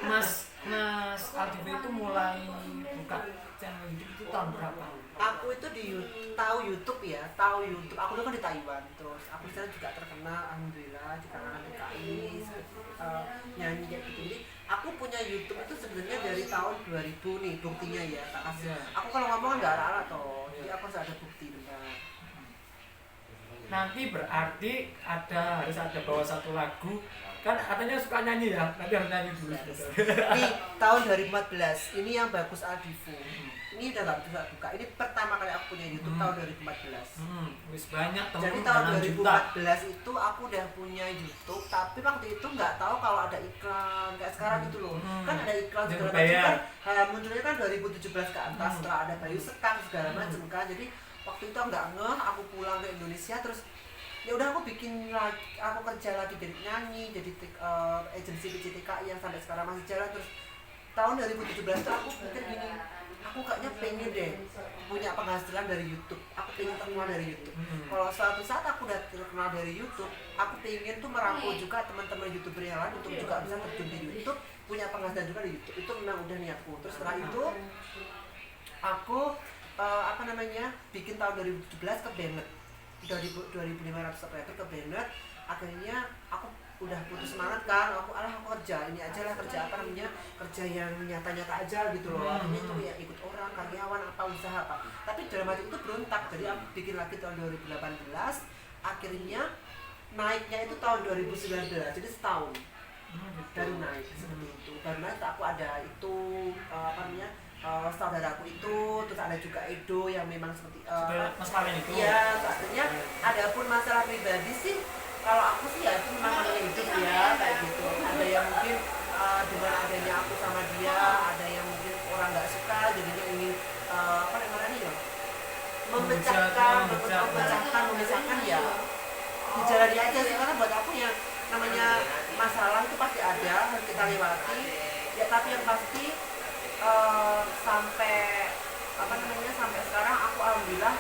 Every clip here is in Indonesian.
Mas Aldive itu mulai buka channel YouTube itu tahun berapa? Aku itu tahu YouTube ya, tahu YouTube. Aku tuh kan di Taiwan, terus aku di sana juga terkenal, alhamdulillah di kalangan TKI nyanyi kayak gitu. Jadi aku punya YouTube itu sebenarnya dari tahun 2000 nih buktinya ya. Tak kasih. Aku kalau ngomong nggak ala-ala toh, jadi aku harus ada bukti benar. Nanti berarti harus ada bawa satu lagu, kan katanya suka nyanyi ya, nanti harus nyanyi dulu. Ini tahun 2014, ini yang bagus Aldivo. Ini udah nggak bisa buka. Ini pertama kali aku punya YouTube tahun 2014. Wis banyak teman. Jadi tahun 2014 itu aku udah punya YouTube, tapi waktu itu nggak tahu kalau ada iklan kayak sekarang gitu loh. Kan ada iklan segala macam kan. Munculnya kan 2017 ke atas setelah ada Bayu Sekar segala macam kan. Jadi waktu itu nggak ngeh, aku pulang ke Indonesia terus ya udah aku bikin lagi, aku kerja lagi jadi nyanyi, jadi agensi PCTKI yang sampai sekarang masih jalan. Terus tahun 2017 tuh aku pikir gini, aku kayaknya pengen deh punya penghasilan dari YouTube, aku pengen terkenal dari YouTube. Kalau suatu saat aku udah terkenal dari YouTube, aku pengen tuh merangkul juga teman-teman YouTuber yang lain untuk juga bisa terjun di YouTube, punya penghasilan juga di YouTube. Itu memang udah niatku. Terus setelah itu aku bikin tahun 2017 ke Bennett, 2.500 subscriber ke Bennett. Akhirnya aku udah putus semangat kan, aku kerja ini aja lah, kerja kerja yang nyata-nyata aja gitu loh. Akhirnya itu ya ikut orang, karyawan apa, usaha apa. Tapi dalam hati itu berontak, jadi aku bikin lagi tahun 2018. Akhirnya naiknya itu tahun 2019, jadi setahun baru naik seperti itu. Baru naik aku ada itu saudaraku itu, terus ada juga Edo yang memang seperti Mas Marlin itu. Iya, artinya ada pun masalah pribadi sih. Kalau aku sih ya itu memang namanya hidup ya kayak gitu. Ada yang mungkin dengan adanya aku sama dia, ada yang mungkin orang nggak suka, jadinya ingin memecahkan ya. Dijalani aja sih, karena buat aku yang namanya masalah itu pasti ada, harus kita lewati. Ya tapi yang pasti sampai sekarang aku alhamdulillah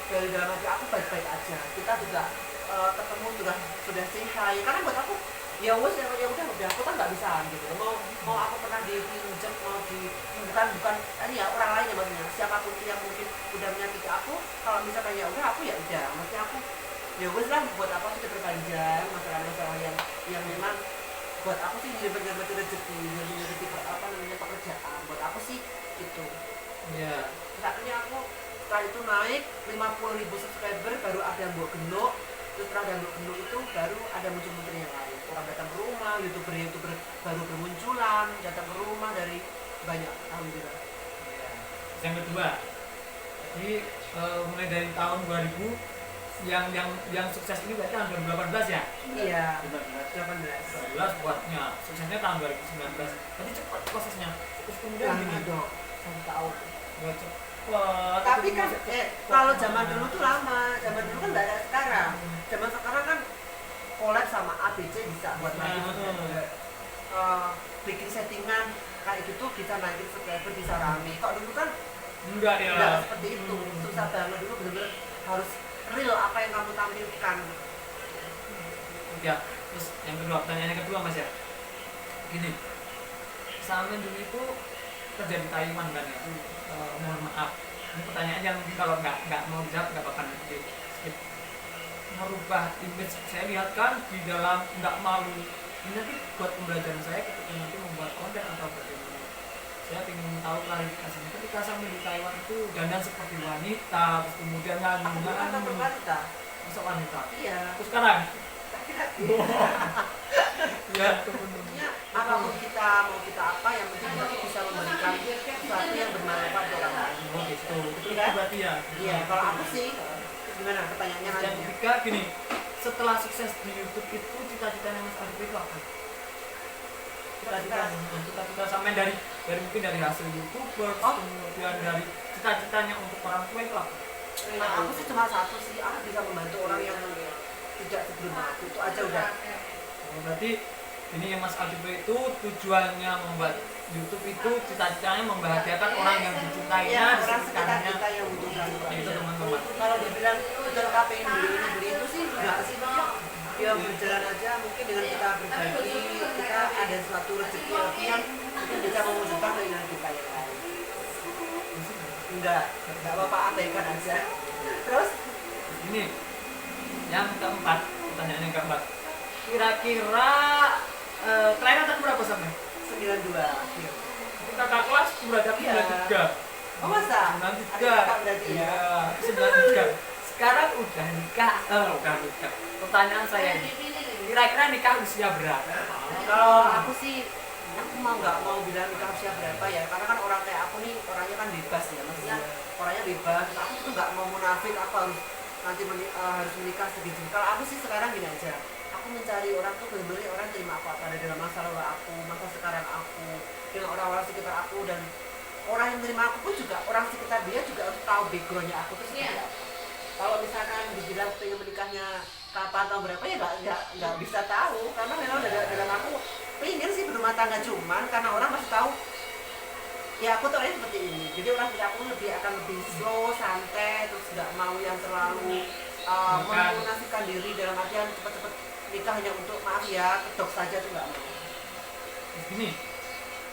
dari dalam hati aku baik-baik aja. Kita juga ketemu sudah selesai. Karena buat aku ya udah aku kan nggak bisa gitu. Mau aku pernah dipinjam, mau bukan ini ya orang lain ya, maksudnya siapapun yang mungkin udah menyakiti aku, kalau misalkan ya udah aku ya udah, maksudnya aku ya wes lah, buat apa kita berpanjang masalah-masalah yang memang buat aku sih jadi rezeki pekerjaan. Buat aku sih itu. Iya. Akhirnya aku setelah itu naik 50.000 subscriber, baru ada yang buat genuk. Terus setelah ada yang buat genuk itu baru ada muncul-muncul yang lain. Orang datang ke rumah, youtuber baru bermunculan, datang ke rumah dari banyak, alhamdulillah. Iya. Yang kedua, jadi mulai dari tahun 2000 yang sukses ini berarti tahun 2018 ya? Iya, 18 buatnya suksesnya tahun 2019. Tadi cepat prosesnya, terus kemudian gini dong 1 tahun nggak cepat. Tapi kan kalau zaman dulu tuh lama, zaman dulu kan nggak ada sekarang. Zaman sekarang kan collab sama ABC bisa buat bikin settingan kayak gitu, bisa naikin subscriber, bisa rame. Kalau dulu kan enggak seperti itu, susah banget. Dulu bener-bener harus real apa yang kamu tampilkan. Ya, terus yang kedua, pertanyaan yang kedua Mas ya, gini, Salmen dulu itu kerja di Taiwan kan ya, mohon maaf, ini pertanyaan yang kalau nggak mau dijawab nggak apa-apa, nanti skip. Merubah image, saya lihat kan di dalam nggak malu, ini nanti buat pembelajaran saya ketika nanti membuat konten atau bagaimana. Saya ingin tahu klarifikasinya, ketika Salmen di Taiwan itu dandan seperti wanita, terus kemudian Aku bukan nyanyi wanita. masuk wanita. Iya. Terus sekarang? Ya, sebenarnya apapun kita mau kita apa, yang penting kita bisa memberikan sesuatu yang bermanfaat buat orang lain. Oh gitu. Itu Kan? berarti ya. Iya, kalau aku sih gimana pertanyaannya Yang lagi? ketiga gini, setelah sukses di YouTube itu cita-citanya Mas Aldive itu apa? Cita-cita sampai dari mungkin dari hasil YouTuber, kemudian dari cita-citanya untuk orang tua itu apa? Nah, aku sih cuma satu sih, aku bisa membantu orang yang tidak sebelum aku, itu aja udah. Berarti ini yang Mas Aldive itu tujuannya membuat YouTube itu cita-citanya membahagiakan orang yang dicintainya di sekitarnya. Kita yang butuh bantuan. Itu teman-teman. Kalau dibilang kita pengen beli ini beli itu sih enggak sih, ya berjalan aja, mungkin dengan kita berbagi kita ada suatu rezeki yang mungkin bisa mewujudkan keinginan kita yang lain. Enggak apa-apa, abaikan aja. Terus ini yang keempat, pertanyaan yang keempat, kira-kira kelahiran tahun berapa sampai? 92 akhir. Kakak kelas berada di 93. Oh masa? 93 berarti ya? Iya, 93. Sekarang udah nikah. Udah nikah. Pertanyaan saya ini, kira-kira nikah usia berapa? Kalau aku sih, aku nggak mau bilang nikah usia berapa ya, karena kan orang kayak aku nih orangnya kan bebas ya, maksudnya orangnya bebas. Aku tuh nggak mau munafik apa harus nanti harus menikah segitu. Kalau aku sih sekarang gini aja, aku mencari orang tuh benar-benar orang terima aku apa ada dalam masa lalu aku, masa sekarang aku, dengan orang-orang sekitar aku, dan orang yang menerima aku pun juga orang sekitar dia juga harus tahu backgroundnya aku tuh seperti apa. Kalau misalkan dibilang pengen menikahnya kapan tahun berapa ya nggak bisa tahu, karena memang dalam aku pengen sih berumah tangga, cuman karena orang masih tahu ya aku tuh orangnya seperti ini, jadi orang seperti aku akan lebih slow, santai, terus nggak mau yang terlalu memunafikkan diri dalam artian cepet-cepet nikah hanya untuk maaf ya kedok saja tuh nggak mau. Gini,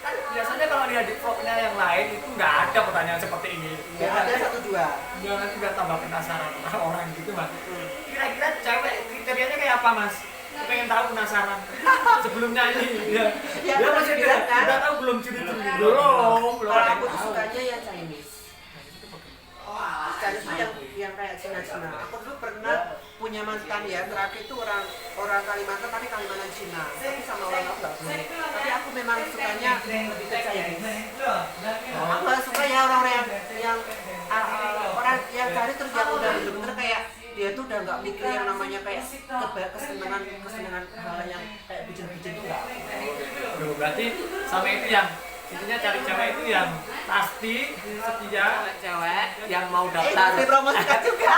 kan biasanya kalau lihat di vlognya yang lain itu nggak ada pertanyaan seperti ini. Ya ada satu dua. Ya nanti biar tambah penasaran orang gitu mas. Kira-kira cewek kriterianya kayak apa mas? Saya pengen tahu, penasaran. Sebelum nyanyi, ya. Dia masih udah tahu belum ciri-ciri? Belum. Kalau aku tuh sukanya yang Chinese. Chinese tuh yang kayak Cina-Cina. Aku dulu pernah punya mantan ya, terakhir itu orang Kalimantan tapi Kalimantan Cina. Tapi sama orang aku nggak punya. Tapi aku memang sukanya lebih ke Chinese. Aku nggak suka ya orang-orang yang orang yang cari terus yang udah bener-bener kayak dia tuh udah nggak mikir yang namanya kayak kesenangan hal yang kayak bucin-bucin itu nggak. Berarti sama itu yang intinya cari cewek itu yang pasti setia, cewek yang mau daftar. Dipromosikan juga.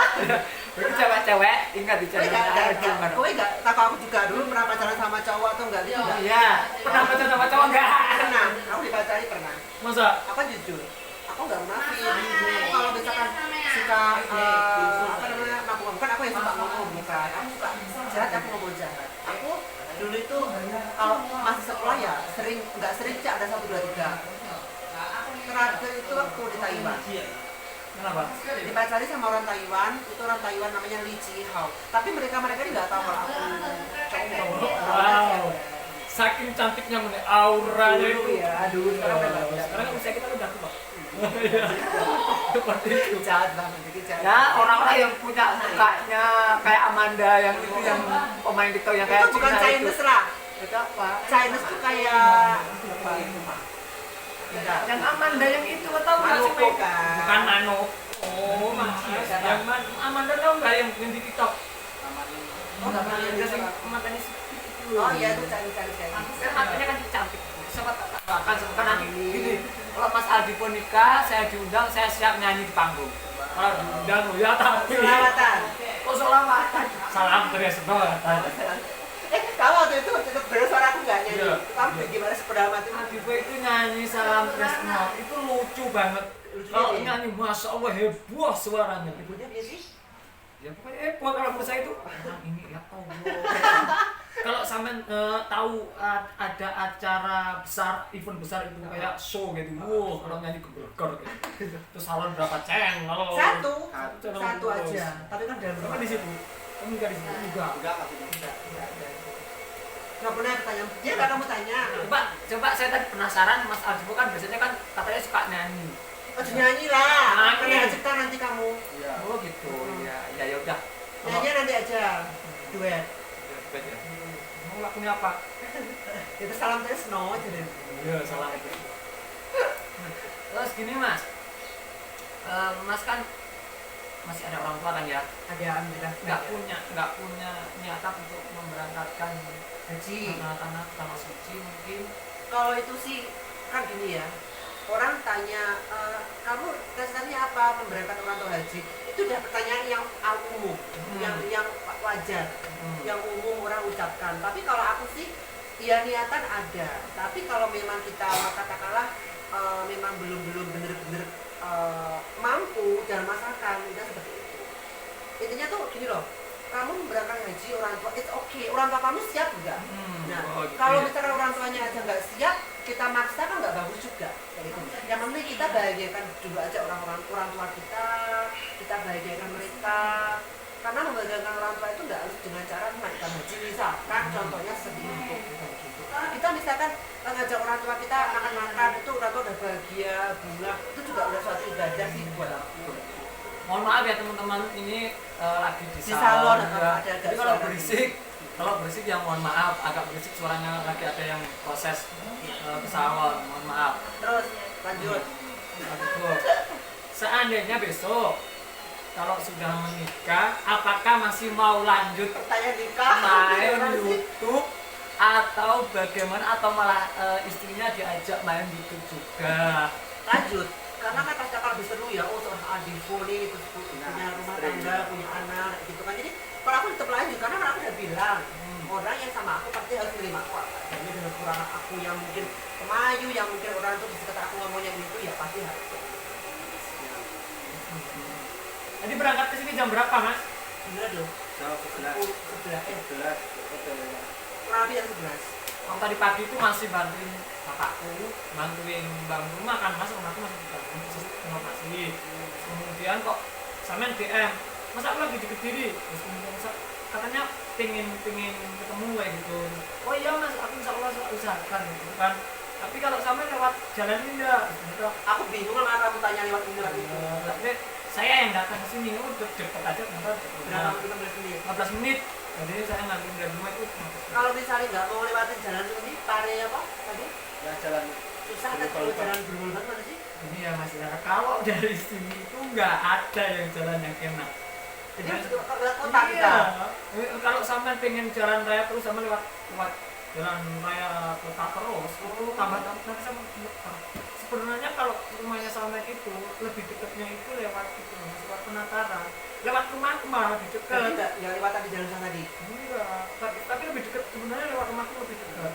Berarti cewek-cewek ingat di channel Kowe nggak takut aku juga dulu pernah pacaran sama cowok atau enggak gitu? Iya, pernah pacaran sama cowok enggak? Pernah, aku dipacari pernah. Masa? Aku jujur, aku nggak munafik. Aku kalau misalkan suka apa namanya mabuk, kan aku yang suka ngomong bukan. Aku suka jahat, aku ngomong jahat. Aku dulu itu kalau masih sekolah ya nggak sering sih ada 1, 2, 3. Terakhir itu waktu di Taiwan. Kenapa? Dipacari sama orang Taiwan, itu orang Taiwan namanya Lee Chi Hao. Tapi mereka ini nggak tahu kalau aku cowok. Wow. Saking cantiknya menurut auranya itu. Ya, aduh, sekarang udah nggak bisa. Sekarang usia kita udah tua. Seperti itu. Jahat banget, jadi jahat. Ya orang-orang yang punya mukanya kayak Amanda yang itu yang pemain TikTok yang kayak Itu bukan Cina itu. Chinese lah. Itu apa? Chinese tuh kayak apa itu mah? Yang Amanda yang itu tahu nggak sih? Manoko kan? Bukan Mano. Oh, mas. Yang Amanda tahu nggak yang di TikTok? Oh, nggak pernah lihat Dia sih. sing matanya Oh iya, itu Chinese. Kan matanya kan cantik. Siapa akan semoga nanti gini. Kalau Mas Aldi pun nikah, saya diundang, saya siap nyanyi di panggung. Kalau diundang ya tapi. Selawatan. Oh selawatan. Salam terus selawatan. Kamu waktu itu bersuara aku nggak nyanyi. Iya. Kamu gimana sepedama itu? Adipo itu nyanyi Salam Tresno itu lucu banget. Kalau nyanyi masya Allah heboh suaranya. Ibunya dia sih. Ya pokoknya heboh kalau menurut saya itu. Ini ya Allah. Kalau sampean tahu ada acara besar, event besar itu kayak show gitu. Wow, kalau nyanyi geger gitu. Terus salon berapa channel? Satu Channel aja. Tapi kan dalam Tapi di situ. Kamu enggak di situ juga. Nggak pernah tanya. Dia nggak kamu tanya. Coba saya tadi penasaran Mas Aldi kan biasanya kan katanya suka nyanyi. Oh nyanyi lah. Nyanyi. Kena cipta nanti kamu. Oh gitu. Ya ya udah. Nyanyi nanti aja. Duet. Mau lakunya apa? Itu Salam Tresno jadi. Iya, salah. Terus gini Mas. Mas kan masih ada orang tua kan ya? Ada alhamdulillah. Nggak punya niatan untuk memberangkatkan Haji. anak-anak tanah suci mungkin. Kalau itu sih kan gini ya. Orang tanya, kamu dasarnya apa memberangkatkan orang tua haji? Itu udah pertanyaan yang umum, yang wajar, yang umum orang ucapkan. Tapi kalau aku sih, ya niatan ada. Tapi kalau memang kita katakanlah memang belum bener-bener mampu dalam masakan, kita seperti itu. Intinya tuh gini loh, kamu berangkat haji orang tua, it's okay, orang tua kamu siap enggak? Nah, gitu kalau ya. misalkan orang tuanya aja nggak siap, kita maksa kan nggak bagus juga. Kayak gitu. Yang penting kita bahagiakan dulu aja orang tua kita bahagiakan mereka. Karena membahagiakan orang tua itu nggak harus dengan cara menaikkan haji, misalkan contohnya seperti itu. Gitu. Kita misalkan ngajak orang tua kita makan-makan, itu orang tua udah bahagia, bunga, itu juga udah suatu ibadah sih buat aku. Mohon maaf ya teman-teman, ini lagi di Di salon salon, ya. ada Jadi kalau berisik ya mohon maaf, agak berisik suaranya, lagi ada yang proses ke salon, mohon maaf. Terus lanjut. Aduh. Seandainya besok kalau sudah menikah, apakah masih mau lanjut Pertanyaan nikah main gimana sih? YouTube atau bagaimana, atau malah istrinya diajak main YouTube juga? Lanjut, karena kan pasti akan lebih seru ya. Oh, seorang adifoni itu punya rumah tangga, punya anak gitu kan. Jadi kalau aku tetap lanjut, karena kan aku udah bilang orang yang sama aku pasti harus menerima aku apa adanya, dengan kekurangan aku yang mungkin kemayu, yang mungkin orang tuh di sekitar aku ngomongnya gitu, ya pasti harus. Jadi berangkat ke sini jam berapa, Mas? Gimana dong? Jam 11. 11, 11. kurang lebih jam 11. Kalau tadi pagi itu masih bantuin bapakku, bantuin bangun rumah kan, Mas, rumahku masih dibangun inovasi. Kemudian kok sampean DM, masa aku lagi di Kediri, terus kemudian katanya pengen ketemu kayak gitu. Oh iya Mas, aku insya Allah usahakan gitu kan. Tapi kalau sampean lewat jalan ini enggak, gitu. Aku bingung lah kamu tanya lewat ini lagi itu. Tapi saya yang datang ke sini, deket aja, Berapa kita menit? 15 menit. Jadi saya nganterin dari rumah itu 15 menit. Kalau misalnya nggak mau lewatin jalan ini, pare apa tadi? Ya jalan. Susah kan kalau jalan berulur mana sih? Ini ya Mas ya, kalau dari sini itu nggak ada yang jalan yang enak. Jadi harus ke kota kita. Kalau sampai pengen jalan raya terus sama lewat jalan raya kota terus, itu tambah nanti sama muter. Sebenarnya kalau rumahnya sampai itu lebih dekatnya itu lewat itu, Mas, lewat Penataran, lewat rumahku malah lebih dekat. Tapi enggak yang lewatan di jalan sana tadi. Enggak, tapi lebih dekat, sebenarnya lewat rumahku lebih dekat.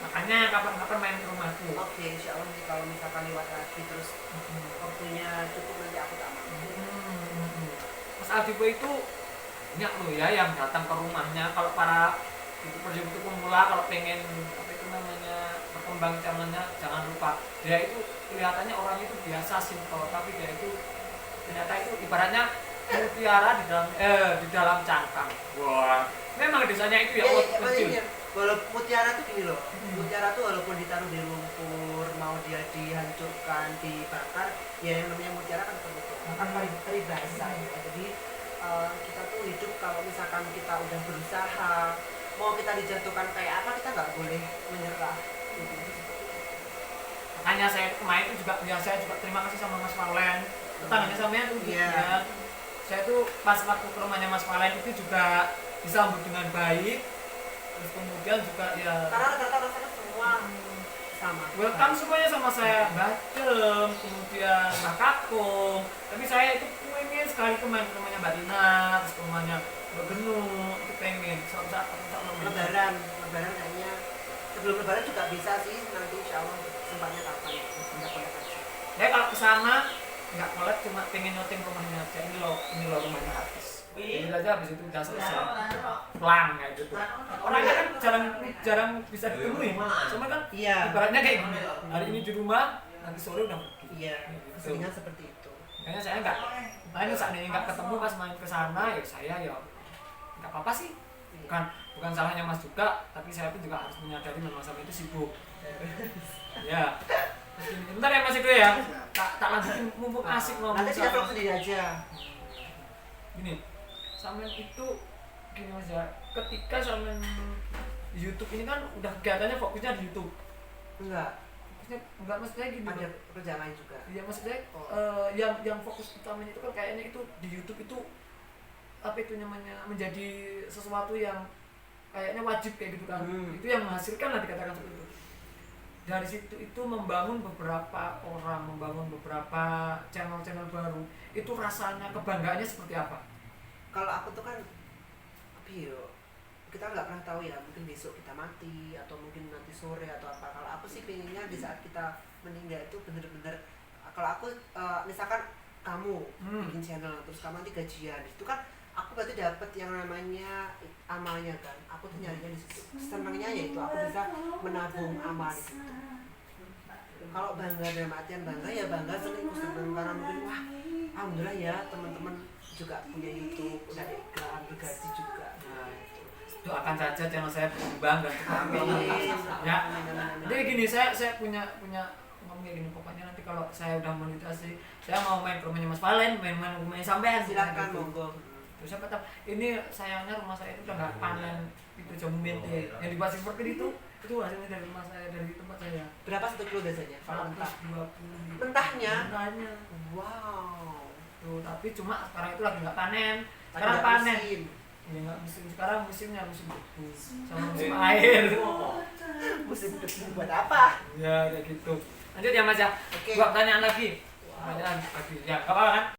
Makanya kapan-kapan main ke rumahku. Oke, insya Allah sih kalau misalkan lewat lagi terus waktunya cukup nanti aku tak mau. Mas Adibo itu banyak loh ya yang datang ke rumahnya. Kalau para itu pemula, kalau pengen apa itu namanya berkembang channelnya, jangan lupa dia itu kelihatannya orang itu biasa simple, tapi dia itu ternyata itu ibaratnya mutiara di dalam cangkang. Wah, memang desanya itu ya kecil. Walaupun mutiara tuh gini loh, mutiara tuh walaupun ditaruh di lumpur, mau dia dihancurkan, dibakar, ya yang namanya mutiara kan seperti itu, akan peribahasa ya. Jadi kita tuh hidup kalau misalkan kita udah berusaha, mau kita dijatuhkan kayak apa, kita nggak boleh menyerah. Makanya saya kemarin itu juga, ya saya juga terima kasih sama Mas Valen, tetangganya sampean tuh ya. Saya tuh pas waktu ke rumahnya Mas Valen itu juga disambut dengan baik. Terus kemudian juga ya Karena rata-rata rasanya semua sama. welcome semuanya sama saya, Bacem, kemudian Mbak Kakung. Tapi saya itu pengen sekali kemarin ke rumahnya Mbak Tina, terus ke rumahnya Mbak Genu, itu pengen. Suatu saat Lebaran kayaknya sebelum lebaran juga bisa sih, nanti insya Allah sempatnya kapan kontak-kontak aja. Ya kalau kesana nggak collab, cuma pengen nyoting rumahnya aja. Ini loh rumahnya artis. Ini aja habis itu udah selesai. Pelang kayak gitu. Orangnya kan jarang bisa ditemui. Cuma kan ibaratnya kayak gini. Hari ini di rumah, nanti sore udah pergi. Iya, keseringan seperti itu. Makanya saya makanya seandainya nggak ketemu pas main ke sana, ya saya ya nggak apa-apa sih. Bukan salahnya Mas juga, tapi saya pun juga harus menyadari memang sampai itu sibuk. Ya. Bentar ya Mas Edo ya. Tak lanjutin mumpung asik ngomong. Nanti kita vlog sendiri aja. Gini, sampean itu gini Mas ya. Ketika sampean di YouTube ini kan udah kegiatannya fokusnya di YouTube. Enggak maksudnya gini. Ada kerjaan lain juga. Iya maksudnya yang fokus utamanya itu kan kayaknya itu di YouTube itu apa itu namanya menjadi sesuatu yang kayaknya wajib kayak gitu kan. Itu yang menghasilkan lah, dikatakan seperti itu. Dari situ itu membangun beberapa orang, membangun beberapa channel-channel baru, itu rasanya kebanggaannya seperti apa? Kalau aku tuh kan kita nggak pernah tahu ya, mungkin besok kita mati atau mungkin nanti sore atau apa. Kalau aku sih pengennya di saat kita meninggal itu bener-bener, kalau aku misalkan kamu bikin channel terus kamu nanti gajian, itu kan aku berarti dapat yang namanya amalnya kan. Aku tuh nyarinya di situ. Senangnya yaitu aku bisa menabung amal di situ. Kalau bangga dalam artian bangga ya bangga seneng karena mungkin wah alhamdulillah ya teman-teman juga punya YouTube, udah ada iklan, digaji juga. Nah, doakan saja channel saya berkembang dan Amin. ya. Jadi gini, saya punya ngomongnya gini, pokoknya nanti kalau saya udah monetasi, saya mau main ke rumahnya Mas Valen, main sampean Silakan gitu. monggo. Terus siapa tahu ini sayangnya rumah saya itu udah nggak panen itu jamu mente yang dibuat seperti itu hasilnya dari rumah saya, dari tempat saya. Berapa 1 kilo biasanya? Kalau mentah? 120. Mentahnya? Mentahnya. Wow. Tuh, tapi cuma sekarang itu lagi nggak panen. Lagi Sekarang nggak panen. musim. Ya nggak musim, sekarang musimnya musim debu sama musim air. Musim debu buat apa? Ya kayak gitu. Lanjut ya Mas ya. Oke. Gua pertanyaan lagi. Pertanyaan lagi. Ya, apa kan?